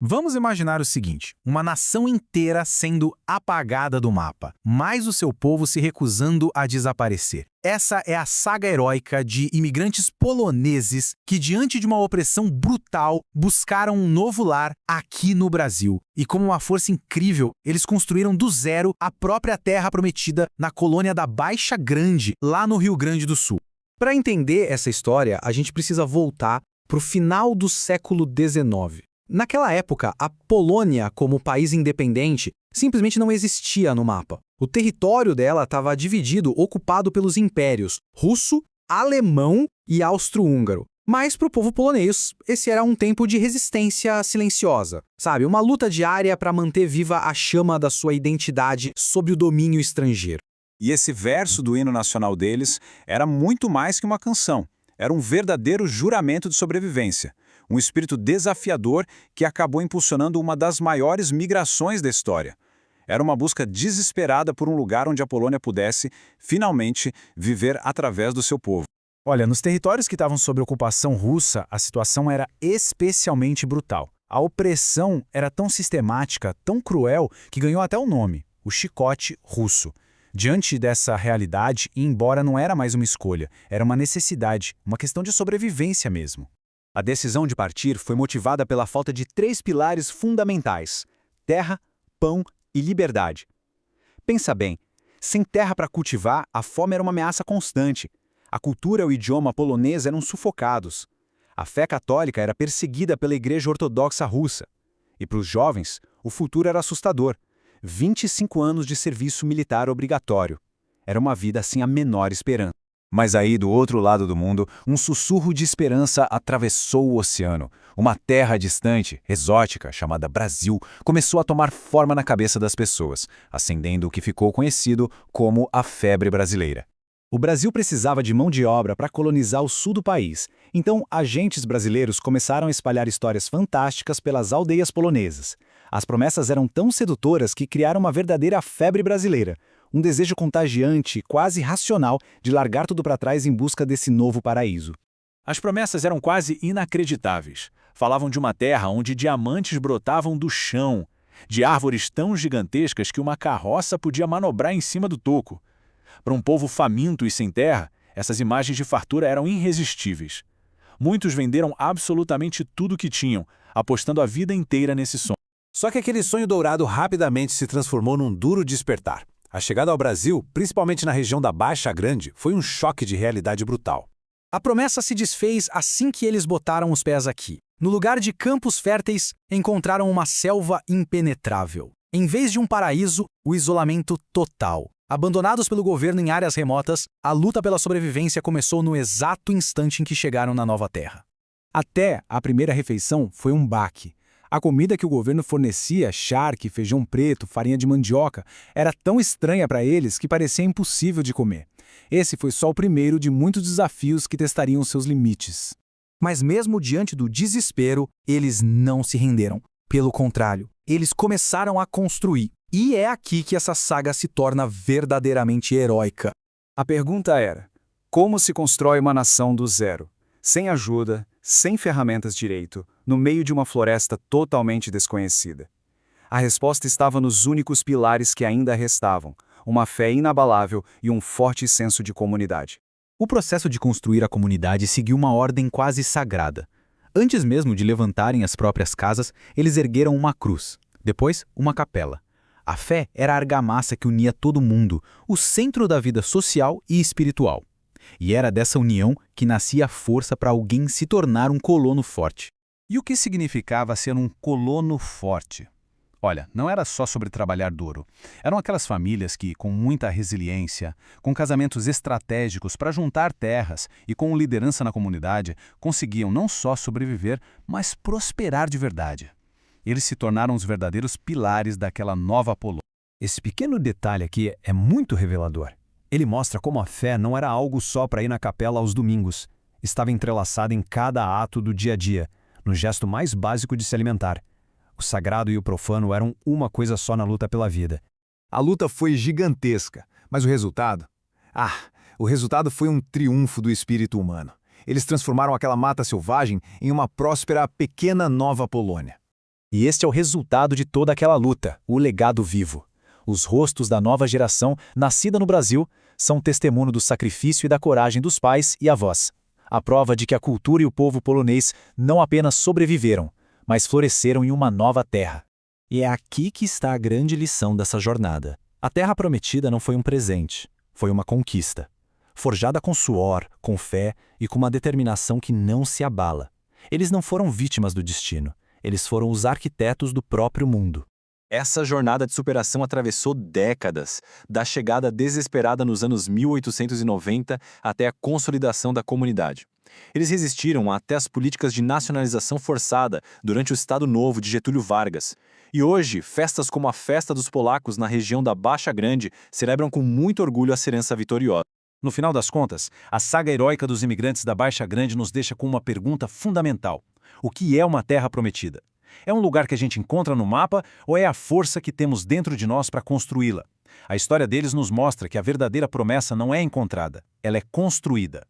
Vamos imaginar o seguinte: uma nação inteira sendo apagada do mapa, mas o seu povo se recusando a desaparecer. Essa é a saga heróica de imigrantes poloneses que, diante de uma opressão brutal, buscaram um novo lar aqui no Brasil. E como uma força incrível, eles construíram do zero a própria terra prometida na colônia da Baixa Grande, lá no Rio Grande do Sul. Para entender essa história, a gente precisa voltar para o final do século XIX. Naquela época, a Polônia, como país independente, simplesmente não existia no mapa. O território dela estava dividido, ocupado pelos impérios russo, alemão e austro-húngaro. Mas para o povo polonês, esse era um tempo de resistência silenciosa, sabe? Uma luta diária para manter viva a chama da sua identidade sob o domínio estrangeiro. E esse verso do hino nacional deles era muito mais que uma canção. Era um verdadeiro juramento de sobrevivência. Um espírito desafiador que acabou impulsionando uma das maiores migrações da história. Era uma busca desesperada por um lugar onde a Polônia pudesse, finalmente, viver através do seu povo. Olha, nos territórios que estavam sob ocupação russa, a situação era especialmente brutal. A opressão era tão sistemática, tão cruel, que ganhou até o nome, o chicote russo. Diante dessa realidade, e embora não era mais uma escolha, era uma necessidade, uma questão de sobrevivência mesmo. A decisão de partir foi motivada pela falta de 3 pilares fundamentais: terra, pão e liberdade. Pensa bem, sem terra para cultivar, a fome era uma ameaça constante. A cultura e o idioma polonês eram sufocados. A fé católica era perseguida pela Igreja Ortodoxa Russa. E para os jovens, o futuro era assustador. 25 anos de serviço militar obrigatório. Era uma vida sem a menor esperança. Mas aí, do outro lado do mundo, um sussurro de esperança atravessou o oceano. Uma terra distante, exótica, chamada Brasil, começou a tomar forma na cabeça das pessoas, acendendo o que ficou conhecido como a febre brasileira. O Brasil precisava de mão de obra para colonizar o sul do país, então agentes brasileiros começaram a espalhar histórias fantásticas pelas aldeias polonesas. As promessas eram tão sedutoras que criaram uma verdadeira febre brasileira, um desejo contagiante, quase racional, de largar tudo para trás em busca desse novo paraíso. As promessas eram quase inacreditáveis. Falavam de uma terra onde diamantes brotavam do chão, de árvores tão gigantescas que uma carroça podia manobrar em cima do toco. Para um povo faminto e sem terra, essas imagens de fartura eram irresistíveis. Muitos venderam absolutamente tudo o que tinham, apostando a vida inteira nesse sonho. Só que aquele sonho dourado rapidamente se transformou num duro despertar. A chegada ao Brasil, principalmente na região da Baixa Grande, foi um choque de realidade brutal. A promessa se desfez assim que eles botaram os pés aqui. No lugar de campos férteis, encontraram uma selva impenetrável. Em vez de um paraíso, o isolamento total. Abandonados pelo governo em áreas remotas, a luta pela sobrevivência começou no exato instante em que chegaram na nova terra. Até a primeira refeição foi um baque. A comida que o governo fornecia, charque, feijão preto, farinha de mandioca, era tão estranha para eles que parecia impossível de comer. Esse foi só o primeiro de muitos desafios que testariam seus limites. Mas mesmo diante do desespero, eles não se renderam. Pelo contrário, eles começaram a construir. E é aqui que essa saga se torna verdadeiramente heróica. A pergunta era: como se constrói uma nação do zero? Sem ajuda, sem ferramentas direito, no meio de uma floresta totalmente desconhecida. A resposta estava nos únicos pilares que ainda restavam: uma fé inabalável e um forte senso de comunidade. O processo de construir a comunidade seguiu uma ordem quase sagrada. Antes mesmo de levantarem as próprias casas, eles ergueram uma cruz, depois uma capela. A fé era a argamassa que unia todo mundo, o centro da vida social e espiritual. E era dessa união que nascia a força para alguém se tornar um colono forte. E o que significava ser um colono forte? Olha, não era só sobre trabalhar duro. Eram aquelas famílias que, com muita resiliência, com casamentos estratégicos para juntar terras e com liderança na comunidade, conseguiam não só sobreviver, mas prosperar de verdade. Eles se tornaram os verdadeiros pilares daquela nova Polônia. Esse pequeno detalhe aqui é muito revelador. Ele mostra como a fé não era algo só para ir na capela aos domingos. Estava entrelaçada em cada ato do dia a dia, no gesto mais básico de se alimentar. O sagrado e o profano eram uma coisa só na luta pela vida. A luta foi gigantesca, mas o resultado? O resultado foi um triunfo do espírito humano. Eles transformaram aquela mata selvagem em uma próspera pequena nova Polônia. E este é o resultado de toda aquela luta, o legado vivo. Os rostos da nova geração, nascida no Brasil, são testemunho do sacrifício e da coragem dos pais e avós. A prova de que a cultura e o povo polonês não apenas sobreviveram, mas floresceram em uma nova terra. E é aqui que está a grande lição dessa jornada. A Terra Prometida não foi um presente, foi uma conquista. Forjada com suor, com fé e com uma determinação que não se abala. Eles não foram vítimas do destino, eles foram os arquitetos do próprio mundo. Essa jornada de superação atravessou décadas, da chegada desesperada nos anos 1890 até a consolidação da comunidade. Eles resistiram até as políticas de nacionalização forçada durante o Estado Novo de Getúlio Vargas. E hoje, festas como a Festa dos Polacos na região da Baixa Grande celebram com muito orgulho essa herança vitoriosa. No final das contas, a saga heróica dos imigrantes da Baixa Grande nos deixa com uma pergunta fundamental. O que é uma terra prometida? É um lugar que a gente encontra no mapa ou é a força que temos dentro de nós para construí-la? A história deles nos mostra que a verdadeira promessa não é encontrada, ela é construída.